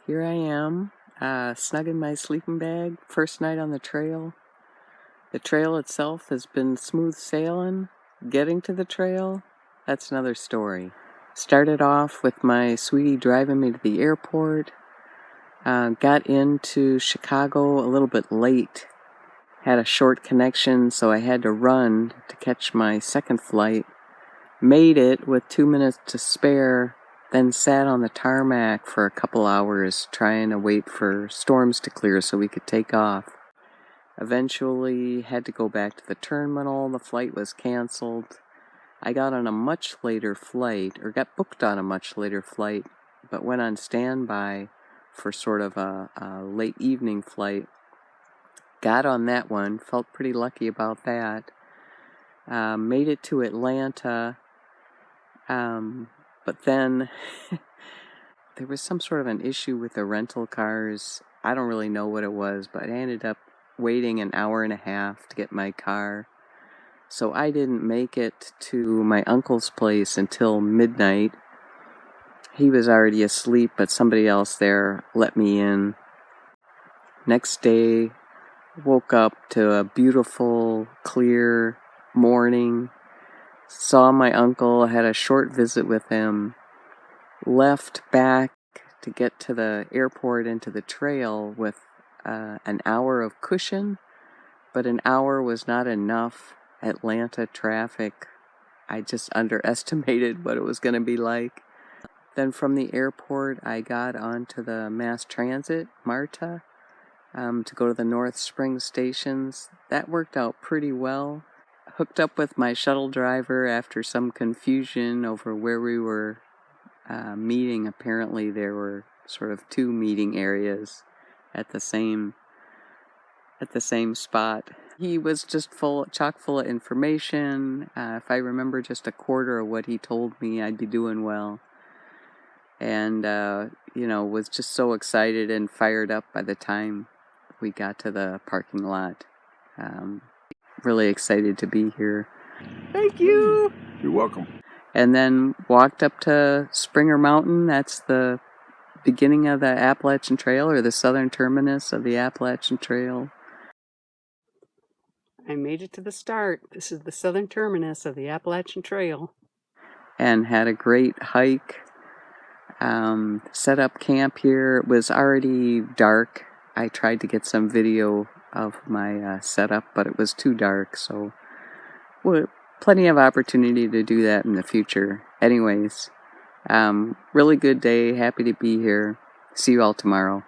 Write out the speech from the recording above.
Here I am, snug in my sleeping bag, first night on the trail. The trail itself has been smooth sailing. Getting to the trail, that's another story. Started off with my sweetie driving me to the airport. Got into Chicago a little bit late. Had a short connection, so I had to run to catch my second flight. Made it with 2 minutes to spare, then sat on the tarmac for a couple hours trying to wait for storms to clear so we could take off. Eventually had to go back to the terminal. The flight was canceled. I got on a much later flight, or got booked on a much later flight, but went on standby for sort of a late evening flight. Got on that one, felt pretty lucky about that. Made it to Atlanta, but then there was some sort of an issue with the rental cars. I don't really know what it was, but I ended up waiting an hour and a half to get my car. So I didn't make it to my uncle's place until midnight. He was already asleep, but somebody else there let me in. Next day, woke up to a beautiful, clear morning. Saw my uncle, had a short visit with him. Left back to get to the airport and to the trail with an hour of cushion, but an hour was not enough. Atlanta traffic, I just underestimated what it was going to be like. Then from the airport, I got onto the mass transit, MARTA, to go to the North Spring stations. That worked out pretty well. Hooked up with my shuttle driver after some confusion over where we were meeting. Apparently there were sort of two meeting areas at the same spot. He was just chock full of information. If I remember just a quarter of what he told me, I'd be doing well. And, was just so excited and fired up by the time we got to the parking lot. Really excited to be here. Thank you! You're welcome. And then walked up to Springer Mountain. That's the beginning of the Appalachian Trail, or the southern terminus of the Appalachian Trail. I made it to the start. This is the southern terminus of the Appalachian Trail. And had a great hike. Set up camp here. It was already dark. I tried to get some video of my setup, but it was too dark, so plenty of opportunity to do that in the future. Anyways, really good day. Happy to be here. See you all tomorrow.